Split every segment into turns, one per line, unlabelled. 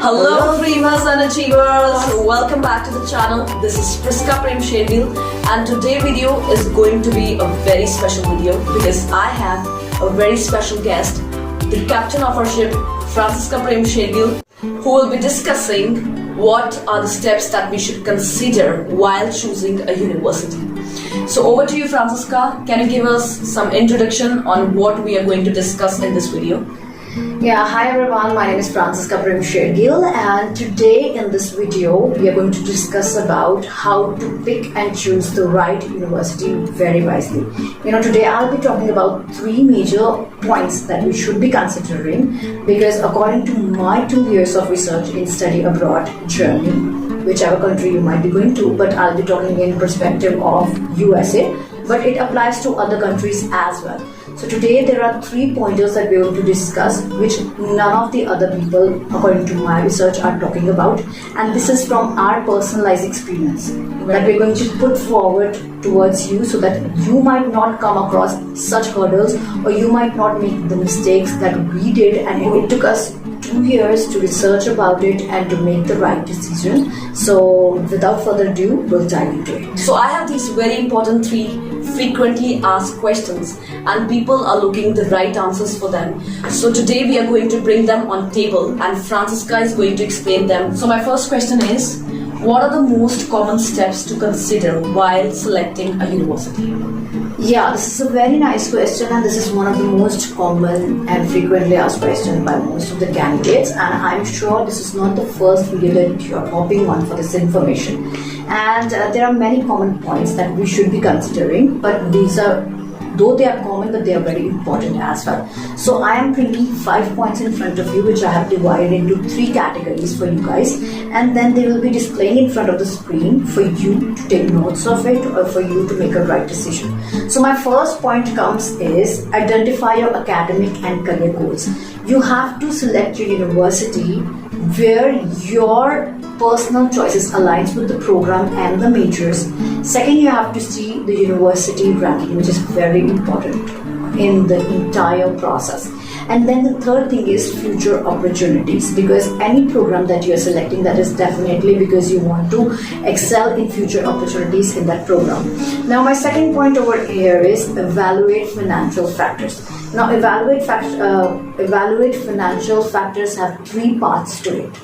Hello dreamers and achievers, welcome back to the channel. This is Priska Prem Shergill and today's video is going to be a very special video because I have a very special guest, the captain of our ship, Francisca Prem Shergill, who will be discussing what are the steps that we should consider while choosing a university. So over to you, Francisca. Can you give us some introduction on what we are going to discuss in this video?
Yeah, hi everyone, my name is Francisca Prem Shergill and today in this video we are going to discuss about how to pick and choose the right university very wisely. Today I'll be talking about three major points that we should be considering because according to my 2 years of research in study abroad journey, whichever country you might be going to, but I'll be talking in perspective of USA, but it applies to other countries as well. So today there are 3 pointers that we're going to discuss which none of the other people according to my research are talking about, and this is from our personalized experience that we're going to put forward towards you so that you might not come across such hurdles or you might not make the mistakes that we did, and it took us 2 years to research about it and to make the right decision. So without further ado, we'll dive into it.
So I have these very important 3 frequently asked questions and people are looking the right answers for them. So today we are going to bring them on table and Francisca is going to explain them. So my first question is, what are the most common steps to consider while selecting a university?
Yeah, this is a very nice question and this is one of the most common and frequently asked questions by most of the candidates, and I'm sure this is not the first video that you're hopping on for this information. And there are many common points that we should be considering, but these are, though they are common, but they are very important as well. So I am bringing 5 points in front of you which I have divided into 3 categories for you guys, and then they will be displaying in front of the screen for you to take notes of it or for you to make a right decision. So my first point comes is identify your academic and career goals. You have to select your university where your personal choices aligns with the program and the majors. Second, you have to see the university ranking, which is very important in the entire process. And then the third thing is future opportunities, because any program that you are selecting, that is definitely because you want to excel in future opportunities in that program. Now my second point over here is evaluate financial factors. Now evaluate financial factors have 3 parts to it.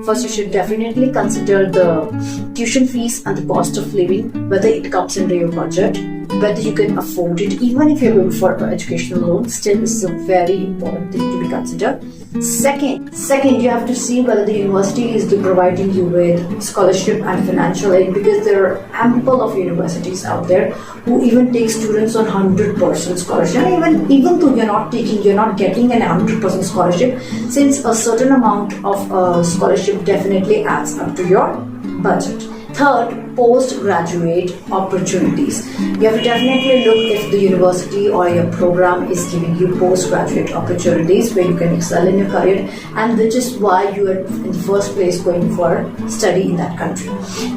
First, you should definitely consider the tuition fees and the cost of living, whether it comes into your budget, whether you can afford it. Even if you're going for an educational loan, still this is a very important thing to be considered. Second, you have to see whether the university is providing you with scholarship and financial aid, because there are ample of universities out there who even take students on 100% scholarship. And even though you're not getting an 100% scholarship, since a certain amount of scholarship definitely adds up to your budget. Third, postgraduate opportunities. You have to definitely look if the university or your program is giving you postgraduate opportunities where you can excel in your career, and which is why you are in the first place going for study in that country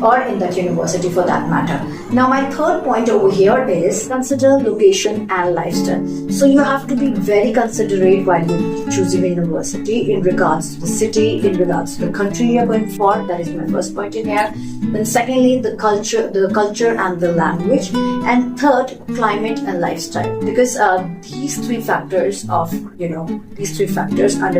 or in that university for that matter. Now my third point over here is consider location and lifestyle. So you have to be very considerate while you're choosing a university in regards to the city, in regards to the country you're going for. That is my first point in here. Then secondly, the culture and the language, and third, climate and lifestyle, because these 3 factors under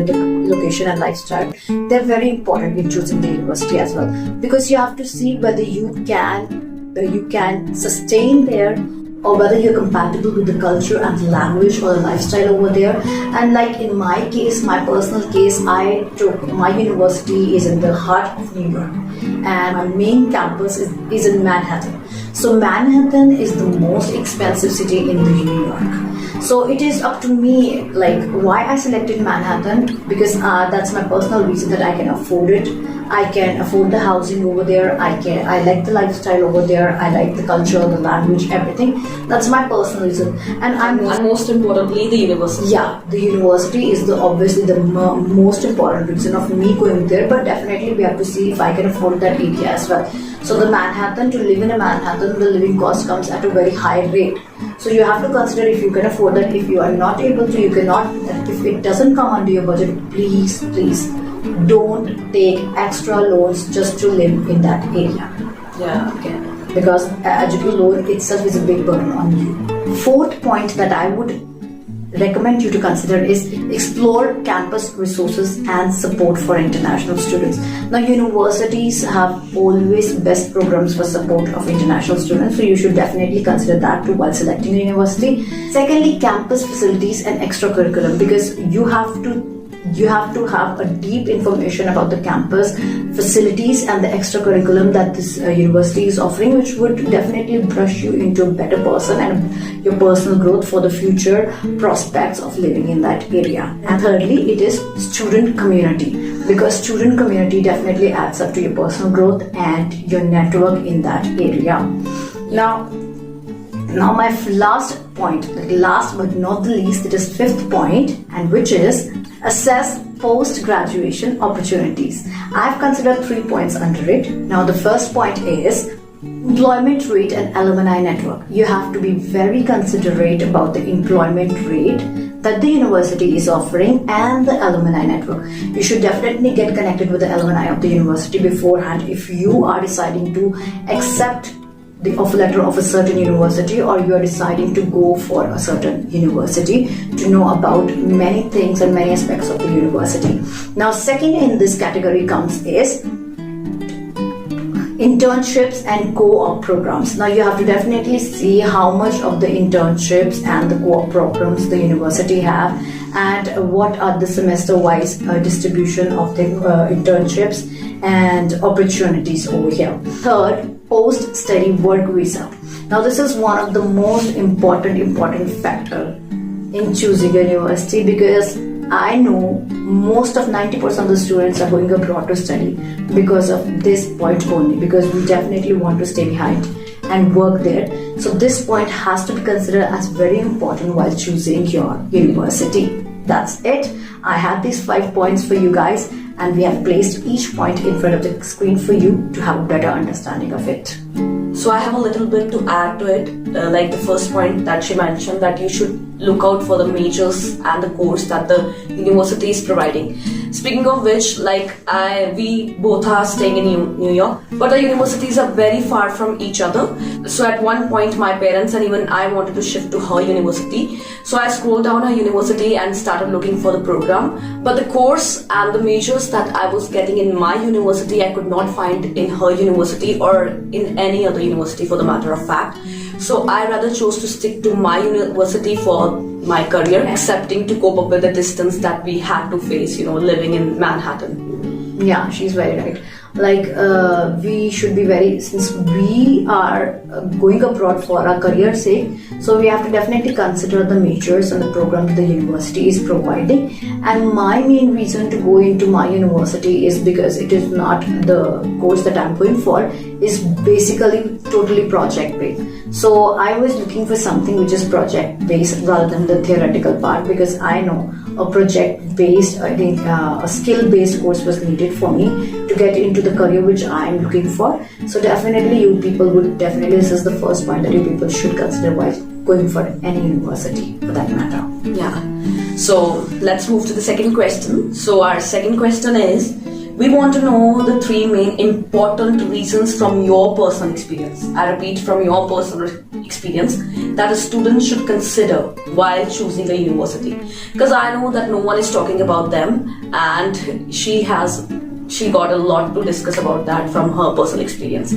the location and lifestyle, they're very important in choosing the university as well, because you have to see whether you can sustain there or whether you're compatible with the culture and the language or the lifestyle over there. And like in my case, my personal case, my university is in the heart of New York and my main campus is in Manhattan. So Manhattan is the most expensive city in the New York. So it is up to me like why I selected Manhattan, because that's my personal reason that I can afford it. I can afford the housing over there. I like the lifestyle over there. I like the culture, the language, everything. That's my personal reason. And
most importantly, the university.
Yeah, the university is obviously the most important reason of me going there. But definitely we have to see if I can afford that area as well. So to live in a Manhattan, the living cost comes at a very high rate. So you have to consider if you can afford that. If you are not able to, you cannot. If it doesn't come under your budget, please don't take extra loans just to live in that area.
Yeah, okay.
Because education loan itself is a big burden on you. Fourth point that I would recommend you to consider is explore campus resources and support for international students. Now, universities have always best programs for support of international students, so you should definitely consider that too while selecting a university. Secondly, campus facilities and extracurriculum, because you have to have a deep information about the campus facilities and the extracurriculum that this university is offering, which would definitely brush you into a better person and your personal growth for the future prospects of living in that area. And thirdly, it is student community, because student community definitely adds up to your personal growth and your network in that area. Now my last point, last but not the least, it is fifth point, and which is assess post-graduation opportunities. I've considered 3 points under it. Now the first point is employment rate and alumni network. You have to be very considerate about the employment rate that the university is offering and the alumni network. You should definitely get connected with the alumni of the university beforehand if you are deciding to accept the offer letter of a certain university, or you are deciding to go for a certain university, to know about many things and many aspects of the university. Now, second in this category comes is internships and co-op programs. Now you have to definitely see how much of the internships and the co-op programs the university have, and what are the semester-wise distribution of the internships and opportunities over here. Third, post-study work visa. Now this is one of the most important factor in choosing a university, because I know most of 90% of the students are going abroad to study because of this point only, because we definitely want to stay behind and work there. So this point has to be considered as very important while choosing your university. That's it. I have these 5 points for you guys, and we have placed each point in front of the screen for you to have a better understanding of it.
So I have a little bit to add to it, like the first point that she mentioned, that you should look out for the majors and the course that the university is providing. Speaking of which, we both are staying in New York, but the universities are very far from each other. So at one point, my parents and even I wanted to shift to her university. So I scrolled down her university and started looking for the program. But the course and the majors that I was getting in my university, I could not find in her university or in any other university for the matter of fact. So I rather chose to stick to my university for my career, accepting to cope up with the distance that we had to face, living in Manhattan.
Yeah, she's very right. We should be since we are going abroad for our career sake, so we have to definitely consider the majors and the programs the university is providing. And my main reason to go into my university is because it is not the course that I'm going for, is basically totally project based. So I was looking for something which is project based rather than the theoretical part, because I know a project based, a skill based course was needed for me to get into the career which I am looking for. So definitely this is the first point that you people should consider while going for any university for that matter.
Yeah. So let's move to the second question. So our second question is, we want to know the 3 main important reasons from your personal experience. I repeat, from your personal experience, that a student should consider while choosing a university. Because I know that no one is talking about them, and she got a lot to discuss about that from her personal experience.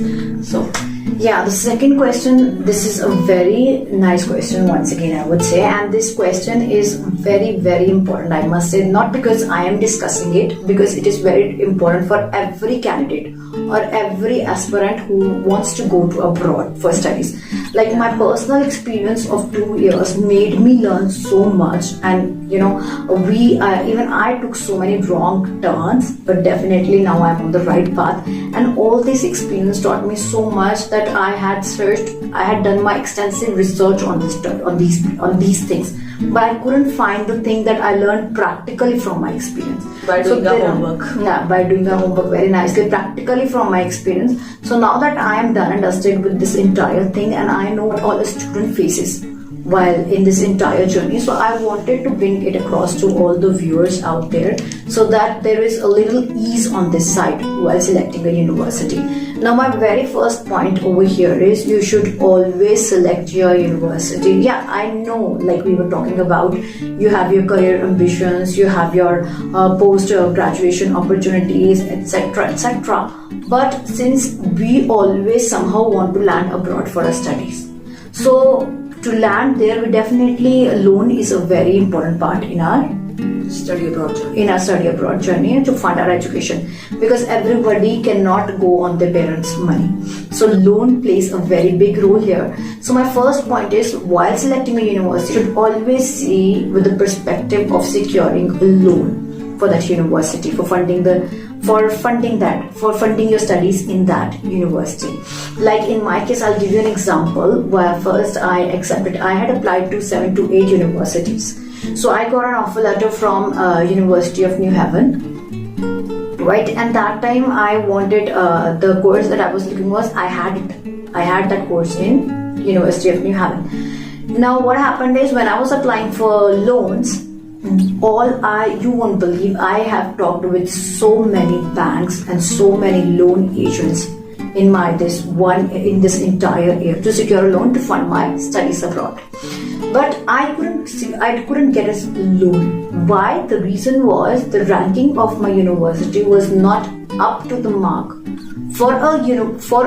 So
yeah, the second question, this is a very nice question once again, I would say, and this question is very, very important, I must say, not because I am discussing it, because it is very important for every candidate or every aspirant who wants to go to abroad for studies. Like my personal experience of 2 years made me learn so much, and even I took so many wrong turns, but definitely now I'm on the right path, and all this experience taught me so much that I had done my extensive research on these things, but I couldn't find the thing that I learned practically from my experience.
By doing the homework.
Yeah, by doing the homework very nicely, practically from my experience. So now that I am done and dusted with this entire thing, and I know what all a student faces while in this entire journey. So I wanted to bring it across to all the viewers out there so that there is a little ease on this side while selecting a university. Now my very first point over here is you should always select your university. Yeah, I know, like we were talking about, you have your career ambitions, you have your post graduation opportunities, etc, etc, but since we always somehow want to land abroad for our studies, so to land there, we definitely, loan is a very important part in our
study abroad
journey and to fund our education, because everybody cannot go on their parents' money. So loan plays a very big role here. So my first point is, while selecting a university, you should always see with the perspective of securing a loan for that university, for funding your studies in that university. Like in my case, I'll give you an example where first I had applied to 7 to 8 universities. So I got an offer letter from University of New Haven, right? And that time I wanted the course that I was looking was I had that course in University of New Haven. Now what happened is, when I was applying for loans, you won't believe, I have talked with so many banks and so many loan agents in this entire year to secure a loan to fund my studies abroad. But I couldn't get a loan. Why? The reason was the ranking of my university was not up to the mark for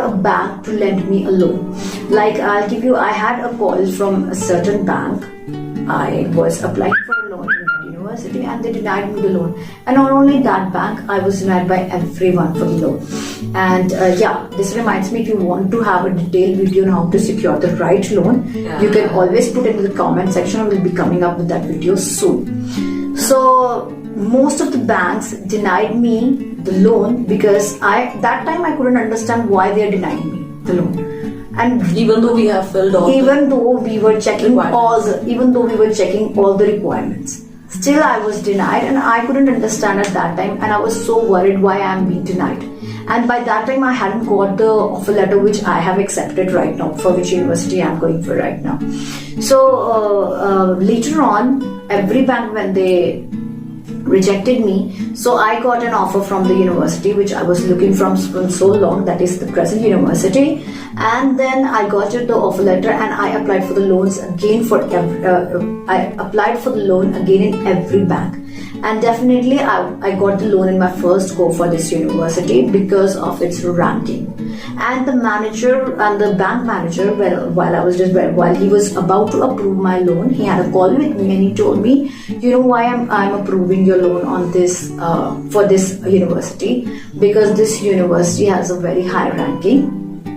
a bank to lend me a loan. Like I had a call from a certain bank. I was applying for a loan in that university and they denied me the loan. And not only that bank, I was denied by everyone for the loan. And this reminds me, if you want to have a detailed video on how to secure the right loan, you can always put it in the comment section. I will be coming up with that video soon. So most of the banks denied me the loan because that time I couldn't understand why they are denying me the loan. And
even though we have filled all
even though we were checking all the requirements, still I was denied, and I couldn't understand at that time, and I was so worried why I am being denied. And by that time I hadn't got the offer letter which I have accepted right now, for which university I am going for right now. So later on, every bank, when they rejected me, so I got an offer from the university which I was looking from so long, that is the present university. And then I got the offer letter and I applied for the loans again in every bank. And definitely I got the loan in my first go for this university because of its ranking. And the manager and the bank manager, while he was about to approve my loan, he had a call with me and he told me, you know why I'm approving your loan on this for this university, because this university has a very high ranking,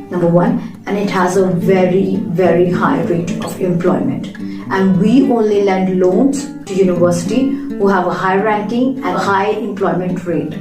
number one, and it has a very, very high rate of employment. And we only lend loans to university who have a high ranking and high employment rate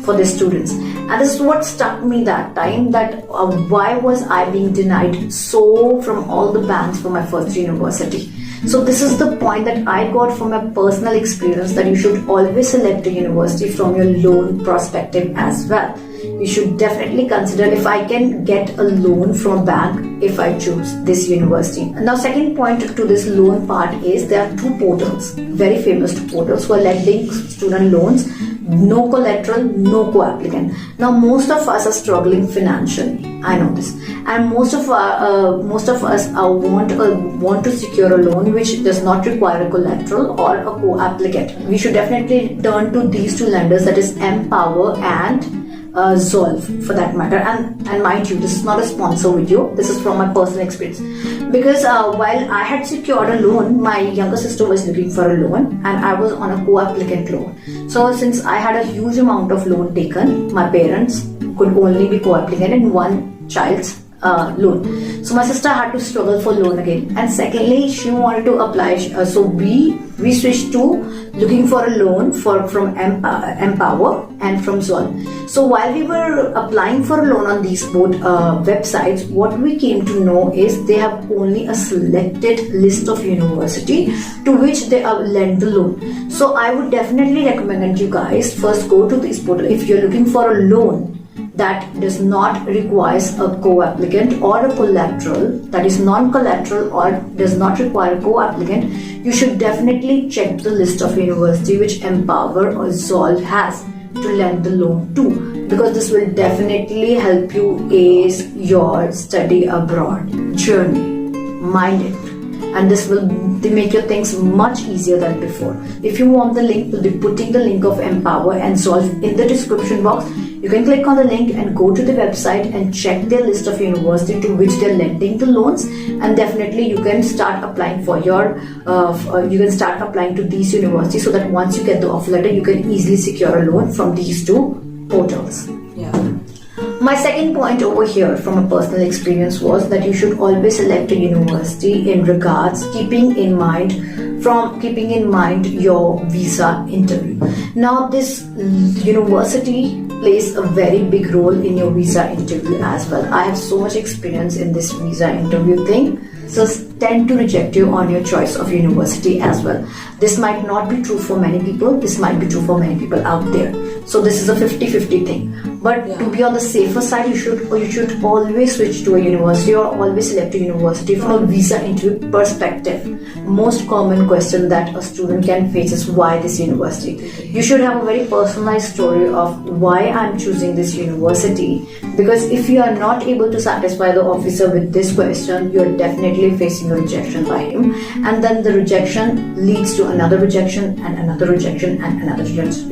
for the students. And this is what struck me that time, that why was I being denied so from all the banks for my first university. So this is the point that I got from a personal experience, that you should always select a university from your loan perspective as well. You should definitely consider if I can get a loan from a bank if I choose this university. Now, second point to this loan part is, there are two portals, very famous portals, who are lending student loans, no collateral, no co-applicant. Now most of us are struggling financially, I know this, and most of us want to secure a loan which does not require a collateral or a co-applicant. We should definitely turn to these two lenders, that is Empower and Zolve, for that matter. And mind you, this is not a sponsor video, this is from my personal experience, because while I had secured a loan, my younger sister was looking for a loan and I was on a co-applicant loan. So since I had a huge amount of loan taken, my parents could only be co-applicant in one child's loan. So my sister had to struggle for loan again, and secondly she wanted to apply, so we switched to looking for a loan from Empower and from Zolve. So while we were applying for a loan on these both websites, what we came to know is they have only a selected list of university to which they lend the loan. So I would definitely recommend you guys first go to this portal. If you're looking for a loan that does not requires a co-applicant or a collateral, that is non-collateral or does not require a co-applicant, you should definitely check the list of university which Empower or Solve has to lend the loan to, because this will definitely help you ace your study abroad journey. Mind it. And this will make your things much easier than before. If you want the link, we'll be putting the link of Empower and Solve in the description box. You can click on the link and go to the website and check their list of university to which they're lending the loans, and definitely you can start applying for your applying to these universities, so that once you get the offer letter, you can easily secure a loan from these two portals.
Yeah.
My second point over here from a personal experience was that you should always select a university in regards keeping in mind your visa interview. Now this university plays a very big role in your visa interview as well. I have so much experience in this visa interview thing. So tend to reject you on your choice of university as well. This might not be true for many people. This might be true for many people out there. So this is a 50-50 thing. But to be on the safer side, you should always switch to a university or always select a university from a visa interview perspective. Most common question that a student can face is why this university. You should have a very personalized story of why I'm choosing this university, because if you are not able to satisfy the officer with this question, you're definitely facing a rejection by him, and then the rejection leads to another rejection and another rejection and another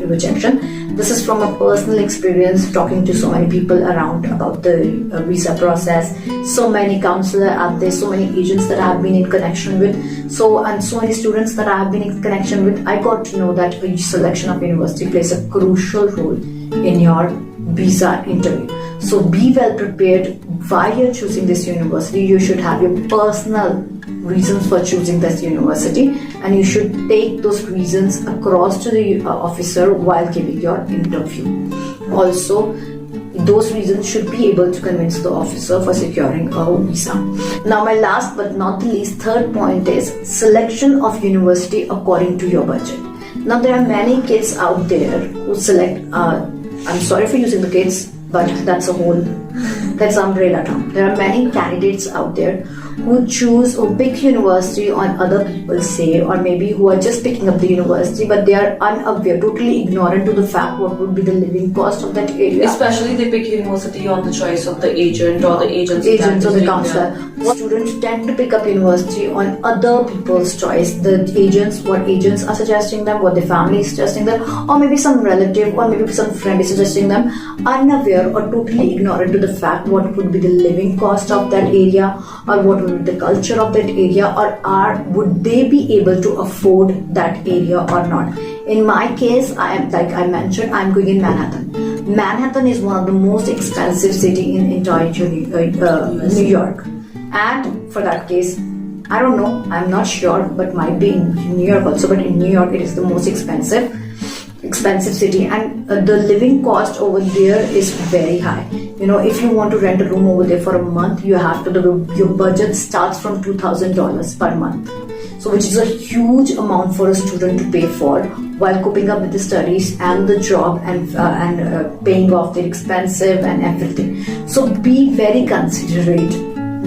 rejection. This is from a personal experience, talking to so many people around about the visa process. So many counselors out there, so many agents that I have been in connection with, so many students that I have been in connection with. I got to know that a selection of university plays a crucial role in your visa interview. So be well prepared while you're choosing this university. You should have your personal reasons for choosing this university, and you should take those reasons across to the officer while giving your interview. Also, those reasons should be able to convince the officer for securing a visa. Now my last but not the least, third point is selection of university according to your budget. Now there are many kids out there who select, I'm sorry for using the kids, but that's umbrella term. There are many candidates out there who choose or pick university on other people's say, or maybe who are just picking up the university, but they are unaware, totally ignorant to the fact what would be the living cost of that area.
Especially they pick university on the choice of the agent or the agent
or the counselor. Students tend to pick up university on other people's choice. What agents are suggesting them, what their family is suggesting them, or maybe some relative or maybe some friend is suggesting them, unaware or totally ignorant to the fact what would be the living cost of that area, or what would be the culture of that area, or would they be able to afford that area or not. In my case, I'm going in Manhattan. Manhattan is one of the most expensive city in entire New York. And for that case, I don't know, I'm not sure, but might be in New York also, but in New York it is the most expensive city, and the living cost over there is very high. If you want to rent a room over there for a month, your budget starts from $2,000 per month. So which is a huge amount for a student to pay for while coping up with the studies and the job and paying off their expensive and everything. So be very considerate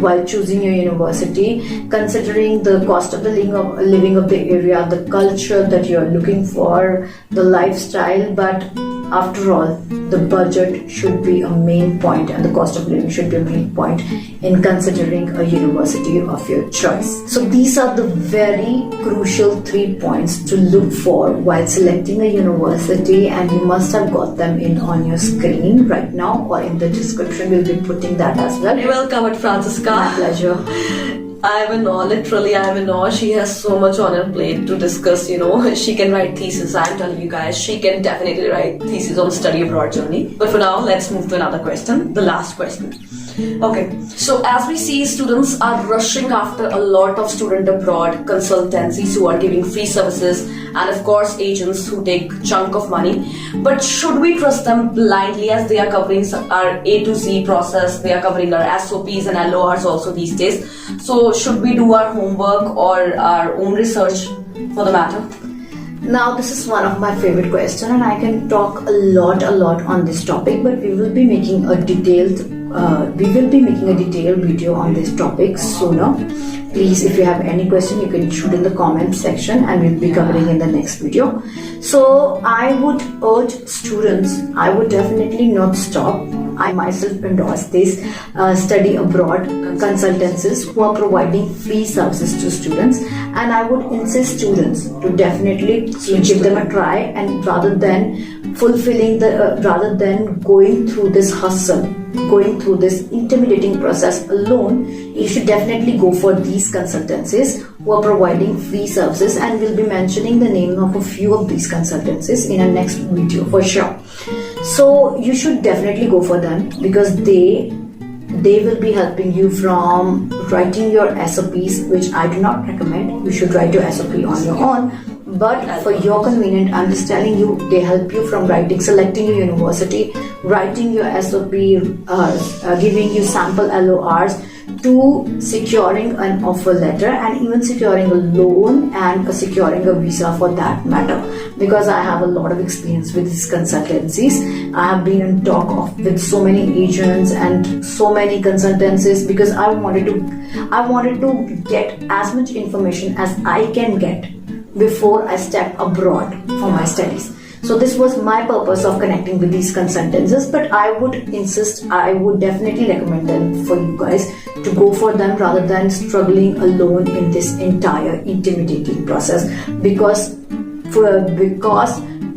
while choosing your university, considering the cost of the living of the area, the culture that you're looking for, the lifestyle, but after all, the budget should be a main point and the cost of living should be a main point in considering a university of your choice. So these are the very crucial 3 points to look for while selecting a university, and you must have got them on your screen right now or in the description. We'll be putting that as well.
You're welcome, Francisca.
My pleasure.
I'm in awe, literally I'm in awe. She has so much on her plate to discuss, she can write thesis. I'm telling you guys, she can definitely write thesis on study abroad journey. But for now, let's move to another question, the last question. Okay, so as we see, students are rushing after a lot of student abroad consultancies who are giving free services, and of course agents who take chunk of money. But should we trust them blindly, as they are covering our A to Z process, they are covering our SOPs and LORs also these days? So should we do our homework or our own research for the matter?
Now, this is one of my favorite questions, and I can talk a lot on this topic. But we will be making a detailed video on this topic sooner. Please, if you have any question, you can shoot in the comment section, and we'll be covering in the next video. So, I would urge students. I would definitely not stop. I myself endorse these study abroad consultancies who are providing free services to students, and I would insist students to definitely give them a try, and rather than going through this hustle, going through this intimidating process alone, you should definitely go for these consultancies who are providing free services, and we'll be mentioning the name of a few of these consultancies in our next video for sure. So you should definitely go for them, because they will be helping you from writing your SOPs, which I do not recommend. You should write your SOP on your own, but for your convenience, I'm just telling you, they help you from selecting your university, writing your SOP, giving you sample LORs, to securing an offer letter, and even securing a loan and securing a visa for that matter. Because I have a lot of experience with these consultancies. I have been in talk with so many agents and so many consultancies, because I wanted to get as much information as I can get before I step abroad for my studies. So this was my purpose of connecting with these consultancies, but I would definitely recommend them for you guys to go for them rather than struggling alone in this entire intimidating process. Because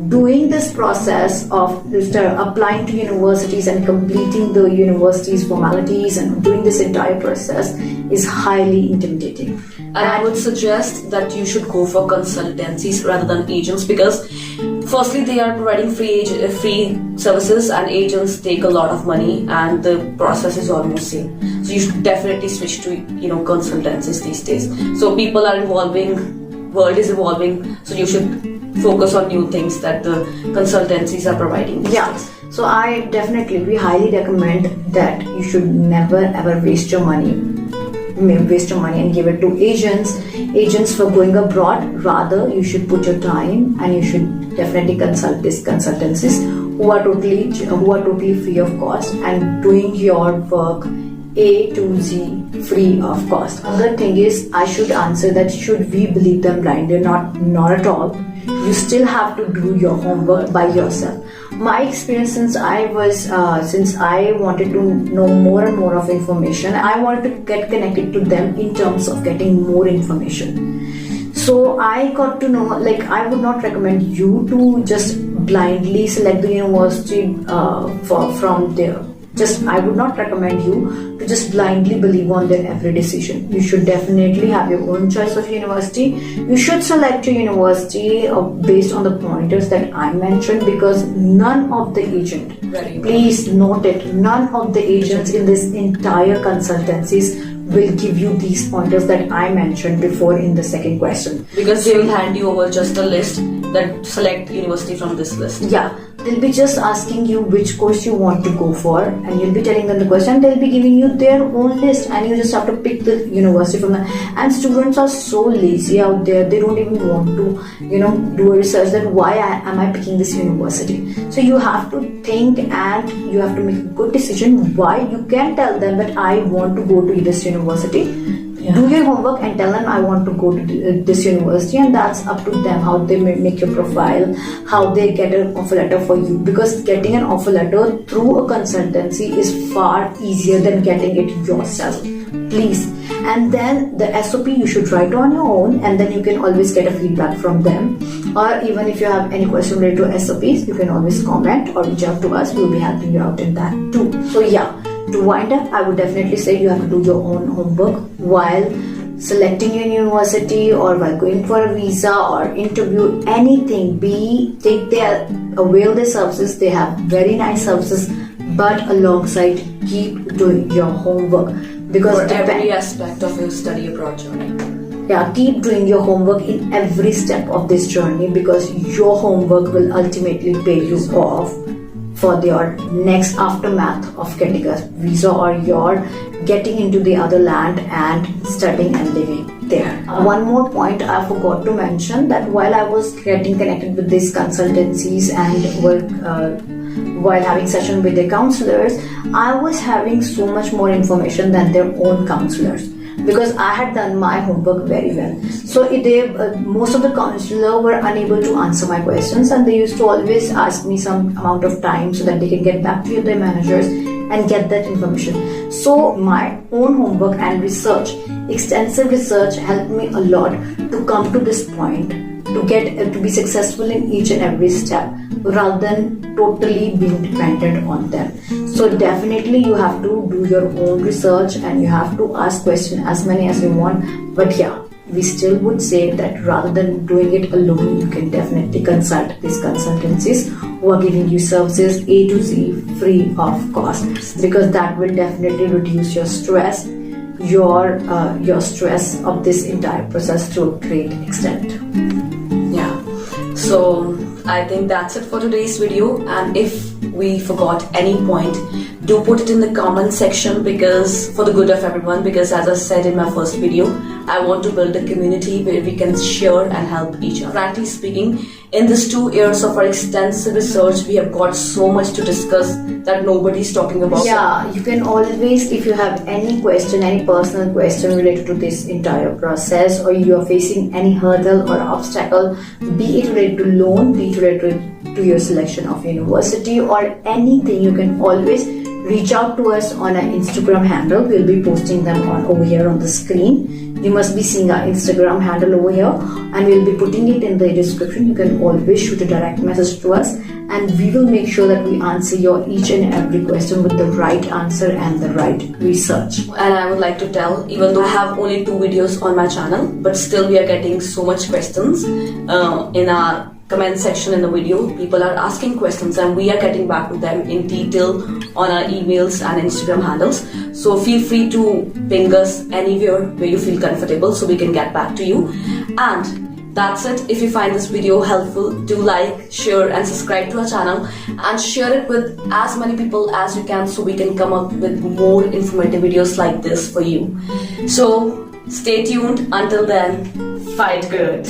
doing this process of applying to universities and completing the university's formalities and doing this entire process is highly intimidating.
And I would suggest that you should go for consultancies rather than agents, because firstly, they are providing free services, and agents take a lot of money, and the process is almost same. So you should definitely switch to consultancies these days. So people are evolving, world is evolving, so you should focus on new things that the consultancies are providing these days.
So we highly recommend that you should never ever waste your money and give it to agents for going abroad. Rather, you should put your time, and you should definitely consult these consultancies who are totally free of cost and doing your work A to Z free of cost. Another thing is, I should answer that should we believe them blindly? Not at all. You still have to do your homework by yourself. My experience, since I wanted to know more and more of information, I wanted to get connected to them in terms of getting more information. So I got to know, I would not recommend you to just blindly select the university from there. I would not recommend you to just blindly believe on their every decision. You should definitely have your own choice of university. You should select your university based on the pointers that I mentioned, because none of the agent, please note it, none of the agents in this entire consultancies will give you these pointers that I mentioned before in the second question.
Because they will hand you over just a list that select university from this list.
Yeah, they'll be just asking you which course you want to go for, and you'll be telling them the question. They'll be giving you their own list, and you just have to pick the university from them. And students are so lazy out there; they don't even want to, do a research that why am I picking this university. So you have to think, and you have to make a good decision. Why? You can tell them that I want to go to this university. Do your homework and tell them I want to go to this university, and that's up to them how they make your profile, how they get an offer letter for you. Because getting an offer letter through a consultancy is far easier than getting it yourself. Please. And then the SOP you should write on your own, and then you can always get a feedback from them. Or even if you have any question related to SOPs, you can always comment or reach out to us. We'll be helping you out in that too. So to wind up, I would definitely say you have to do your own homework while selecting your university, or while going for a visa or interview, anything. Avail their services. They have very nice services, but alongside, keep doing your homework, because
for every aspect of your study abroad journey.
Keep doing your homework in every step of this journey, because your homework will ultimately pay you off for your next aftermath of getting a visa, or your getting into the other land and studying and living. there. One more point I forgot to mention, that while I was getting connected with these consultancies and while having session with the counselors, I was having so much more information than their own counselors, because I had done my homework very well. So most of the counselors were unable to answer my questions, and they used to always ask me some amount of time so that they can get back to their managers and get that information. So my own homework and research, extensive research, helped me a lot to come to this point, to be successful in each and every step, rather than totally being dependent on them. So definitely you have to do your own research and you have to ask questions as many as you want. But yeah, we still would say that rather than doing it alone, you can definitely consult these consultancies who are giving you services A to Z free of cost, because that will definitely reduce your stress, your stress of this entire process to a great extent.
Yeah, so I think that's it for today's video, and if we forgot any point, do put it in the comment section, because for the good of everyone, because as I said in my first video, I want to build a community where we can share and help each other. Frankly speaking, in these 2 years of our extensive research, we have got so much to discuss that nobody's talking about.
Yeah, you can always, if you have any question, any personal question related to this entire process, or you are facing any hurdle or obstacle, be it related to loan, be it related to your selection of university or anything, you can always reach out to us on our Instagram handle. We'll be posting them over here on the screen. You must be seeing our Instagram handle over here, and we'll be putting it in the description. You can always shoot a direct message to us, and we will make sure that we answer your each and every question with the right answer and the right research.
And I would like to tell, even though I have only 2 videos on my channel, but still we are getting so much questions in our comment section in the video. People are asking questions and we are getting back to them in detail on our emails and Instagram handles. So feel free to ping us anywhere where you feel comfortable so we can get back to you. And that's it. If you find this video helpful, do like, share and subscribe to our channel, and share it with as many people as you can so we can come up with more informative videos like this for you. So stay tuned. Until then, fight good.